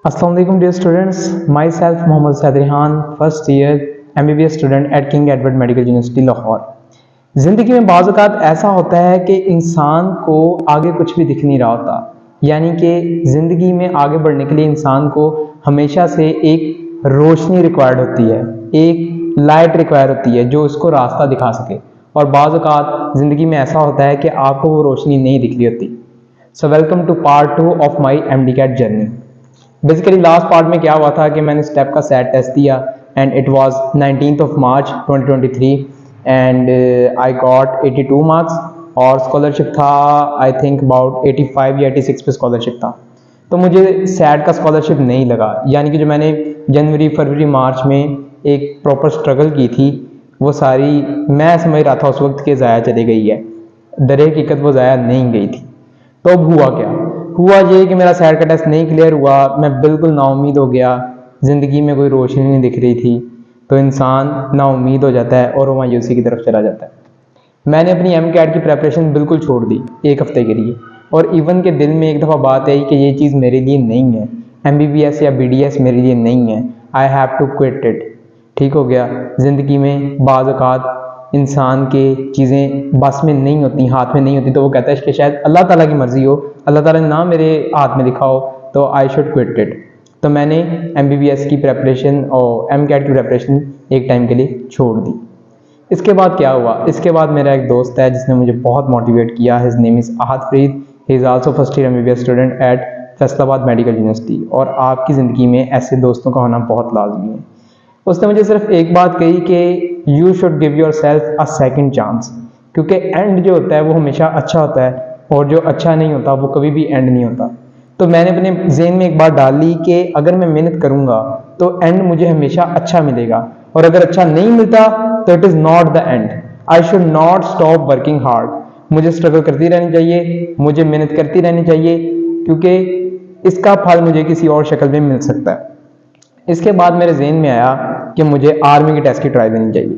अस्सलाम वालेकुम dear students, myself Mohammad Saeed Rihan, first year MBBS student at King Edward Medical University Lahore. ज़िंदगी में बाज़ औक़ात ऐसा होता है कि इंसान को आगे कुछ भी दिख नहीं रहा होता, यानी कि ज़िंदगी में आगे बढ़ने के लिए इंसान को हमेशा से एक रोशनी रिक्वायर्ड होती है, एक लाइट रिक्वायर होती है जो उसको रास्ता दिखा सके। और बाज़ औक़ात ज़िंदगी में ऐसा होता है कि आपको वो रोशनी नहीं दिख रही होती। So welcome to part 2 of my MD-CAT journey. Basically last part में क्या हुआ था कि मैंने स्टेप का सेट टेस्ट दिया and it was 19th of March 2023 and I got 82 marks और स्कॉलरशिप था आई थिंक अबाउट 85 या 86 पे स्कॉलरशिप था। तो मुझे सेट का स्कॉलरशिप नहीं लगा, यानी कि जो मैंने जनवरी फरवरी मार्च में एक प्रॉपर स्ट्रगल की थी वो सारी मैं समझ रहा था उस वक्त के ज़ाया चली गई है। दर हकीकत वो ज़ाया नहीं गई थी। तो अब हुआ क्या? हुआ ये कि मेरा सैट का टेस्ट नहीं क्लियर हुआ, मैं बिल्कुल नाउम्मीद हो गया, ज़िंदगी में कोई रोशनी नहीं दिख रही थी। तो इंसान नाउम्मीद हो जाता है और वो मायूसी की तरफ चला जाता है। मैंने अपनी MCAT की प्रेपरेशन बिल्कुल छोड़ दी एक हफ्ते के लिए, और इवन के दिल में एक दफ़ा बात आई कि ये चीज़ मेरे लिए नहीं है, MBBS या BDS मेरे लिए नहीं है, I have to quit it. ठीक हो गया। ज़िंदगी में बाज़ औक़ात इंसान के चीज़ें बस में नहीं होती, हाथ में नहीं होती, तो वो कहता है कि शायद अल्लाह ताला की मर्ज़ी हो, अल्लाह ताला ने ना मेरे हाथ में लिखा हो, तो आई शुड क्विट इट। तो मैंने MBBS की प्रेपरेशन और MCAT की प्रेपरेशन एक टाइम के लिए छोड़ दी। इसके बाद क्या हुआ? इसके बाद मेरा एक दोस्त है जिसने मुझे बहुत मोटिवेट किया। His name is Ahad Farid, he is also first year MBBS student eight Faisalabad medical university. और आपकी ज़िंदगी में ऐसे दोस्तों का होना बहुत लाजमी है। उसने मुझे सिर्फ एक बात कही कि you should give your self a second chance, क्योंकि एंड जो होता है वो हमेशा अच्छा होता है और जो अच्छा नहीं होता वो कभी भी एंड नहीं होता। तो मैंने अपने जहन में एक बात डाल ली कि अगर मैं मेहनत करूँगा तो एंड मुझे हमेशा अच्छा मिलेगा, और अगर अच्छा नहीं मिलता तो it is not the end. I should not stop working hard. मुझे स्ट्रगल करती रहनी चाहिए, मुझे मेहनत करती रहनी चाहिए, क्योंकि इसका फल मुझे किसी और शक्ल में मिल सकता है। इसके बाद मेरे जहन में आया कि मुझे आर्मी के टेस्ट की ट्राई देनी चाहिए,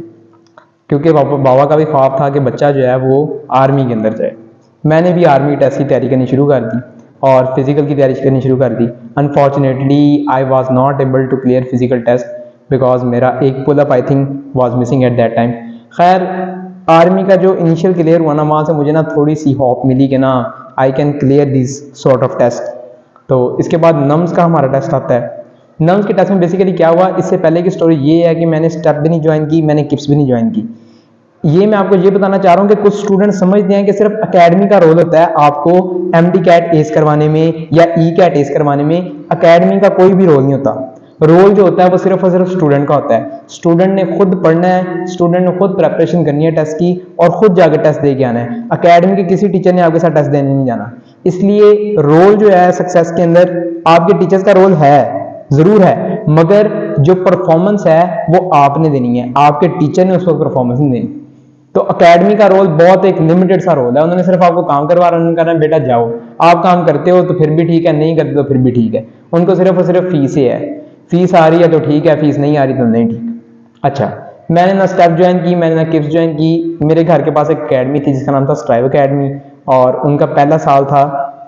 क्योंकि बाबा का भी ख्वाब था कि बच्चा जो है वो आर्मी के अंदर जाए। मैंने भी आर्मी टेस्ट की तैयारी करनी शुरू कर दी और फिजिकल की तैयारी करनी शुरू कर दी। Unfortunately I was not able to clear physical test because मेरा एक pull up I think was missing at that time. खैर, आर्मी का जो इनिशियल क्लियर हुआ ना, वहाँ से मुझे ना थोड़ी सी होप मिली कि ना I can clear this sort of test. तो इसके बाद नम्स का हमारा टेस्ट आता है। नम्स के टेस्ट में बेसिकली क्या हुआ, इससे पहले की स्टोरी ये है कि मैंने स्टेप भी नहीं ज्वाइन की, मैंने किप्स भी नहीं ज्वाइन की। ये मैं आपको ये बताना चाह रहा हूँ कि कुछ स्टूडेंट समझते हैं कि सिर्फ एकेडमी का रोल होता है आपको MD-CAT एस करवाने में या E-CAT एस करवाने में। एकेडमी का कोई भी रोल नहीं होता। रोल जो होता है वो सिर्फ और सिर्फ स्टूडेंट का होता है। स्टूडेंट ने खुद पढ़ना है, स्टूडेंट ने खुद प्रेपरेशन करनी है टेस्ट की और खुद जाकर टेस्ट दे के आना है। एकेडमी के किसी टीचर ने आपके साथ टेस्ट देने नहीं जाना। इसलिए रोल जो है सक्सेस के अंदर आपके टीचर्स का रोल है, जरूर है, मगर जो परफॉर्मेंस है वो आपने देनी है, आपके टीचर ने उस वक्त परफॉर्मेंस नहीं देनी। तो एकेडमी का रोल बहुत एक लिमिटेड सा रोल है। उन्होंने सिर्फ आपको काम करवा रहा बेटा जाओ, आप काम करते हो तो फिर भी ठीक है, नहीं करते तो फिर भी ठीक है। उनको सिर्फ और सिर्फ फीस ही है। फीस आ रही है तो ठीक है, फीस नहीं आ रही तो नहीं ठीक। अच्छा, मैंने ना स्टेप ज्वाइन की, मैंने ना किप्स ज्वाइन की। मेरे घर के पास एक अकेडमी थी जिसका नाम था स्ट्राइव अकेडमी, और उनका पहला साल था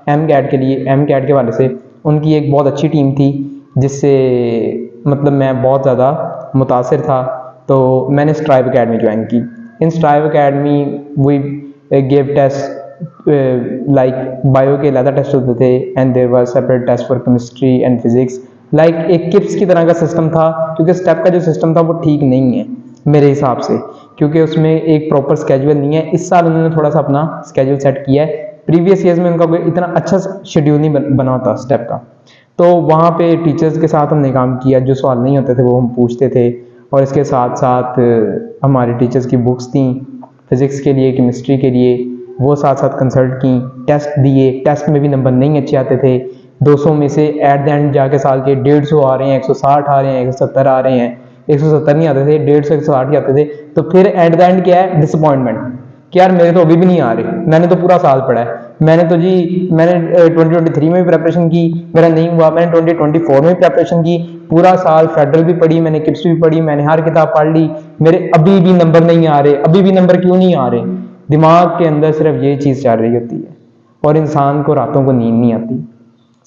MCAT के लिए। MCAT के वाले से उनकी एक बहुत अच्छी टीम थी जिससे मतलब मैं बहुत ज़्यादा मुतासिर था। तो मैंने स्ट्राइव अकेडमी ज्वाइन की। In Strive Academy we give test like bio के अलग टेस्ट होते थे and there were separate test for chemistry and physics. Like एक किप्स की तरह का सिस्टम था, क्योंकि स्टेप का जो सिस्टम था वो ठीक नहीं है मेरे हिसाब से, क्योंकि उसमें एक प्रॉपर स्केड्यूल नहीं है। इस साल उन्होंने थोड़ा सा अपना स्केड्यूल सेट किया है, प्रीवियस ईयर्स में उनका कोई इतना अच्छा शेड्यूल नहीं बना होता स्टेप का। तो वहाँ पे टीचर्स के साथ हमने काम किया, जो सवाल नहीं होते थे वो हम पूछते थे, और इसके साथ साथ हमारे टीचर्स की बुक्स थी फिज़िक्स के लिए, केमिस्ट्री के लिए, वो साथ साथ कंसल्ट की, टेस्ट दिए। टेस्ट में भी नंबर नहीं अच्छे आते थे। 200 में से एट द एंड जाके साल के 150 आ रहे हैं, 160 आ रहे हैं, 170 आ रहे हैं। 170 नहीं आते थे, 150 160 ही आते थे। तो फिर एट द एंड क्या है, डिसअपॉइंटमेंट कि यार मेरे तो अभी भी नहीं आ रहे, मैंने तो पूरा साल पढ़ा है, मैंने 2023 में भी प्रेपरेशन की, मेरा नहीं हुआ। मैंने 2024 में भी प्रेपरेशन की, पूरा साल फेडरल भी पढ़ी, मैंने किप्स भी पढ़ी, मैंने हर किताब पढ़ ली, मेरे अभी भी नंबर नहीं आ रहे। अभी भी नंबर क्यों नहीं आ रहे? दिमाग के अंदर सिर्फ ये चीज़ चल रही होती है और इंसान को रातों को नींद नहीं आती।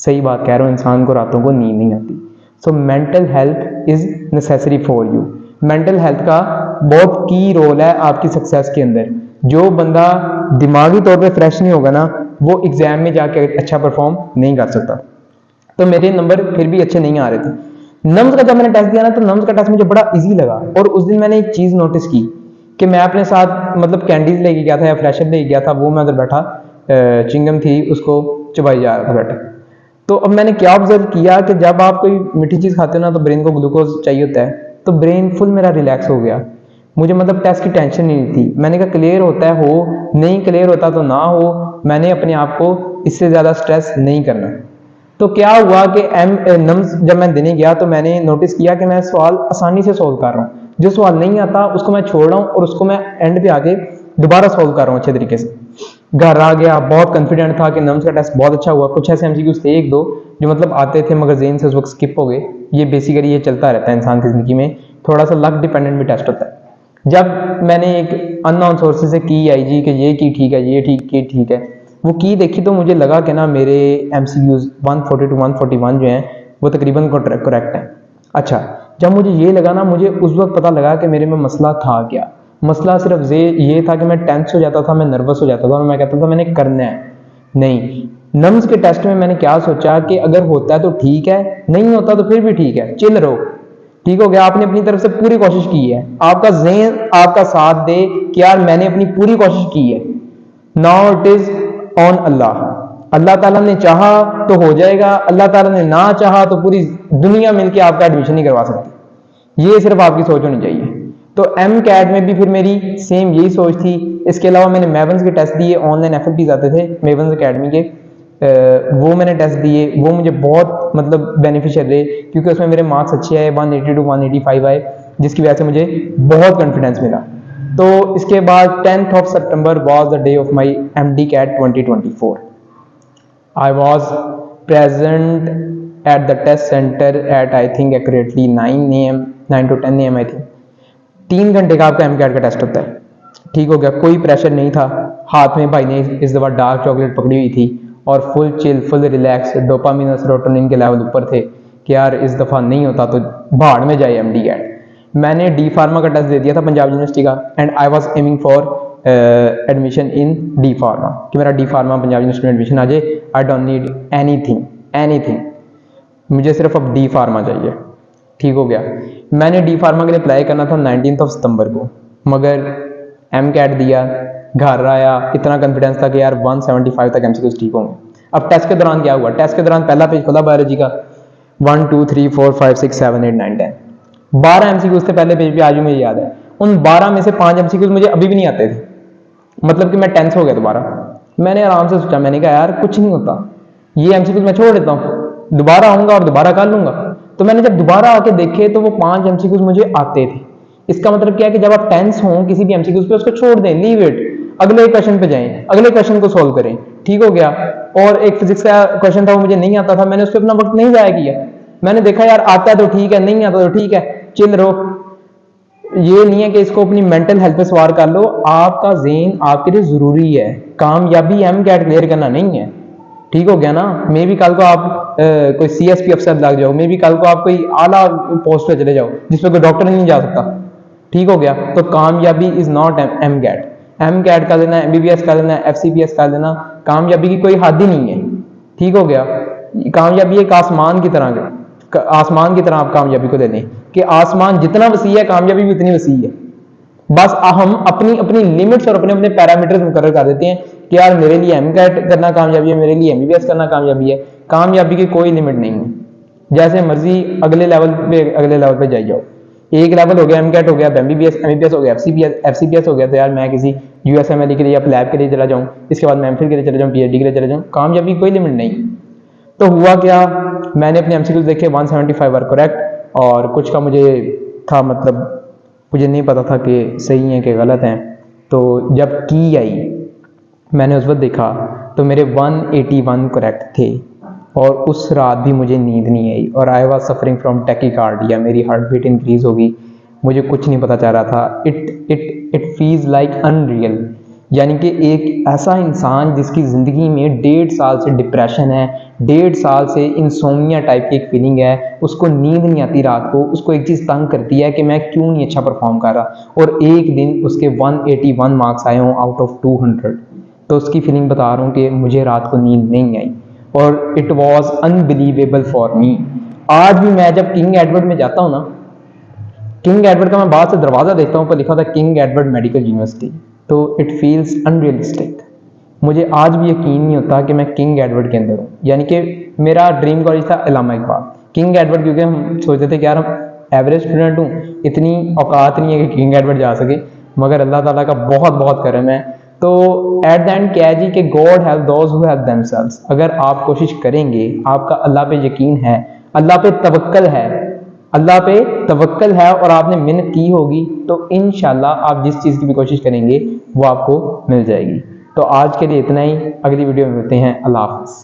सही बात कह रहा हूँ, इंसान को रातों को नींद नहीं आती। So mental health is necessary for you. Mental health का बहुत की रोल है आपकी सक्सेस के अंदर। जो बंदा दिमागी तौर पे फ्रेश नहीं होगा ना, वो एग्जाम में जाके अच्छा परफॉर्म नहीं कर सकता। तो मेरे नंबर फिर भी अच्छे नहीं आ रहे थे। नम्स का जब मैंने टेस्ट दिया ना, तो नम्स का टेस्ट मुझे बड़ा इजी लगा। और उस दिन मैंने एक चीज़ नोटिस की कि मैं अपने साथ मतलब कैंडीज लेके गया था या फ्रेशर लेके गया था, वो मैं उधर बैठा चिंगम थी उसको चबाई जा रहा था बैठा। तो अब मैंने क्या ऑब्जर्व किया कि जब आप कोई मीठी चीज़ खाते हो ना, तो ब्रेन को ग्लूकोज चाहिए होता है, तो ब्रेन फुल मेरा रिलैक्स हो गया। मुझे मतलब टेस्ट की टेंशन नहीं थी। मैंने कहा क्लियर होता है हो, नहीं क्लियर होता तो ना हो, मैंने अपने आप को इससे ज़्यादा स्ट्रेस नहीं करना। तो क्या हुआ कि नम्स जब मैं देने गया तो मैंने नोटिस किया कि मैं सवाल आसानी से सोल्व कर रहा हूँ। जो सवाल नहीं आता उसको मैं छोड़ रहा हूँ और उसको मैं एंड पे आके दोबारा सोल्व कर रहा हूँ अच्छे तरीके से। घर आ गया, बहुत कॉन्फिडेंट था कि नम्स का टेस्ट बहुत अच्छा हुआ। कुछ ऐसे एमसीक्यूज थे एक दो जो मतलब आते थे मगर जेन से उस वक्त स्किप हो गए। ये बेसिकली ये चलता रहता है इंसान की जिंदगी में, थोड़ा सा लक डिपेंडेंट भी टेस्ट होता है। जब मैंने एक अननोन सोर्सेज से की आईजी कि ये की ठीक है, ये ठीक है, वो की देखी तो मुझे लगा कि ना मेरे एमसीक्यूज 140 टू 141 जो हैं वो तकरीबन करेक्ट हैं। अच्छा, जब मुझे ये लगा ना, मुझे उस वक्त पता लगा कि मेरे में मसला था क्या। मसला सिर्फ ये था कि मैं टेंस हो जाता था, मैं नर्वस हो जाता था और मैं कहता था मैंने करना है। नहीं, नम्स के टेस्ट में मैंने क्या सोचा कि अगर होता है तो ठीक है, नहीं होता तो फिर भी ठीक है, चिल रहो, ठीक हो गया। आपने अपनी तरफ से पूरी कोशिश की है, आपका ज़हन आपका साथ दे कि यार मैंने अपनी पूरी कोशिश की है। नाउ इट इज ऑन अल्लाह। अल्लाह ताला ने चाहा तो हो जाएगा, अल्लाह ताला ने ना चाहा तो पूरी दुनिया मिलके आपका एडमिशन नहीं करवा सकती। ये सिर्फ आपकी सोच होनी चाहिए। तो एम कैट में भी फिर मेरी सेम यही सोच थी। इसके अलावा मैंने मेवन्स के टेस्ट दिए, ऑनलाइन एफएफपीज आते थे मेवन्स अकेडमी के, वो मैंने टेस्ट दिए। वो मुझे बहुत मतलब बेनिफिशियल रहे क्योंकि उसमें मेरे मार्क्स अच्छे आए, 180 टू 185 आए, जिसकी वजह से मुझे बहुत कॉन्फिडेंस मिला। तो इसके बाद 10th of September was the day of my MD CAT 2024। I was present at the test centre at I think accurately 9 to 10 AM I think. 3 घंटे का आपका एमकैट का टेस्ट होता है, ठीक हो गया। कोई प्रेशर नहीं था, हाथ में भाई ने इस दफ़ा डार्क चॉकलेट पकड़ी हुई थी और full chill, full relax, dopamine और सेरोटोनिन के लेवल ऊपर थे कि यार इस दफ़ा नहीं होता तो भाड़ में जाए एमडी कैट। मैंने डी फार्मा का टेस्ट दे दिया था पंजाब यूनिवर्सिटी का, and I was aiming for admission in D pharma कि मेरा डी फार्मा पंजाब यूनिवर्सिटी में एडमिशन आ जाए। आई डोंट नीड एनीथिंग, मुझे सिर्फ अब डी फार्मा चाहिए, ठीक हो गया। मैंने डी फार्मा के लिए अप्लाई करना था 19 सितंबर को, मगर एम कैट दिया, घर आया, इतना कॉन्फिडेंस था कि यार 175 तक एमसीक्यूज ठीक होंगे। अब टेस्ट के दौरान क्या हुआ, टेस्ट के दौरान पहला पेज खोला बायोलॉजी का, 1 2 3 4 5 6 7 8 9 10 12 एमसीक्यूज थे पहले पेज पे, आज भी मुझे याद है। उन 12 में से 5 एमसीक्यूज मुझे अभी भी नहीं आते थे, मतलब कि मैं टेंस हो गया दोबारा। मैंने आराम से सोचा, मैंने कहा यार कुछ नहीं होता, ये एमसीक्यूज मैं छोड़ देता हूँ, दोबारा आऊंगा और दोबारा कर लूंगा। तो मैंने जब दोबारा आके देखे तो वो 5 एमसीक्यूज मुझे आते थे। इसका मतलब क्या है कि जब आप टेंस हो किसी भी एमसीक्यूज पे, उसको छोड़ दें, लीव इट, अगले क्वेश्चन पे जाएं, अगले क्वेश्चन को सोल्व करें, ठीक हो गया। और एक फिजिक्स का क्वेश्चन था, वो मुझे नहीं आता था, मैंने उस पर अपना वक्त नहीं जाया किया। मैंने देखा यार आता है तो ठीक है, नहीं आता तो ठीक है, चिल रहो। ये नहीं है कि इसको अपनी मेंटल हेल्थ पे सवार कर लो, आपका ज़हन आपके लिए जरूरी है। कामयाबी एम कैट क्लियर करना नहीं है, ठीक हो गया ना। मे भी कल को आप कोई सीएसपी अफसर लग जाओ, मे भी कल को आप कोई आला पोस्ट पे चले जाओ जिसपे कोई डॉक्टर नहीं जा सकता, ठीक हो गया। तो कामयाबी is not M CAT. M CAT कर लेना, एमबीबीएस कर लेना, एफसीपीएस कर लेना, कामयाबी की कोई हद ही नहीं है, ठीक हो गया। कामयाबी एक आसमान की तरह आप कामयाबी को ले लें कि आसमान जितना वसी है कामयाबी भी उतनी वसी है। बस हम अपनी अपनी लिमिट्स और अपने अपने पैरामीटर्स मुकर्रर कर देते हैं कि यार मेरे लिए एम कैट करना कामयाबी है, मेरे लिए एमबीबीएस करना कामयाबी है। कामयाबी की कोई लिमिट नहीं है, जैसे मर्जी अगले लेवल पे जाई जाओ। एक लेवल हो गया एम कैट हो गया, एमबीबीएस हो गया, एफसीपीएस हो गया, तो यार मैं किसी यूएसएमएल के लिए या लैब के लिए चला जाऊँ, इसके बाद मैं एमफिल के लिए चला जाऊँ, पीएचडी के लिए चला जाऊँ, कामयाबी की कोई लिमिट नहीं। तो हुआ क्या, मैंने अपने एमसीक्यूज देखे, 175 वर करेक्ट, और कुछ का मुझे था मतलब मुझे नहीं पता था कि सही है कि गलत हैं। तो जब की आई मैंने उस वक्त देखा तो मेरे 181 करेक्ट थे, और उस रात भी मुझे नींद नहीं आई, और I was suffering from tachycardia, मेरी हार्ट बीट इंक्रीज होगी, मुझे कुछ नहीं पता चल रहा था। इट फील्स लाइक अनरियल, यानी कि एक ऐसा इंसान जिसकी ज़िंदगी में 1.5 साल से डिप्रेशन है, 1.5 साल से इंसोम्निया टाइप की एक फीलिंग है, उसको नींद नहीं आती रात को, उसको एक चीज़ तंग करती है कि मैं क्यों नहीं अच्छा परफॉर्म कर रहा, और एक दिन उसके 181 मार्क्स आए हों आउट ऑफ 200, तो उसकी फीलिंग बता रहा हूँ कि मुझे रात को नींद नहीं आई और it was unbelievable for me. आज भी मैं जब किंग एडवर्ड में जाता हूँ ना, किंग एडवर्ड का मैं बाहर से दरवाज़ा देखता हूँ, पर लिखा था किंग एडवर्ड मेडिकल यूनिवर्सिटी, तो इट फील्स अनरियलिस्टिक। मुझे आज भी यकीन नहीं होता कि मैं किंग एडवर्ड के अंदर हूँ। यानी कि मेरा ड्रीम कॉलेज था इलामा इकबाल, किंग एडवर्ड क्योंकि हम सोचते थे कि यार हम एवरेज स्टूडेंट हूँ, इतनी औकात नहीं है कि किंग एडवर्ड जा सके, मगर अल्लाह ताला का बहुत बहुत करम है। तो एट द एंड क्या है जी कि God help those who help themselves. अगर आप कोशिश करेंगे, आपका अल्लाह पे यकीन है, अल्लाह पे तवक्कल है, अल्लाह पे तवक्कल है और आपने मेहनत की होगी, तो इंशाल्लाह आप जिस चीज़ की भी कोशिश करेंगे वो आपको मिल जाएगी। तो आज के लिए इतना ही, अगली वीडियो में मिलते हैं। अल्लाह हाफ़िज़।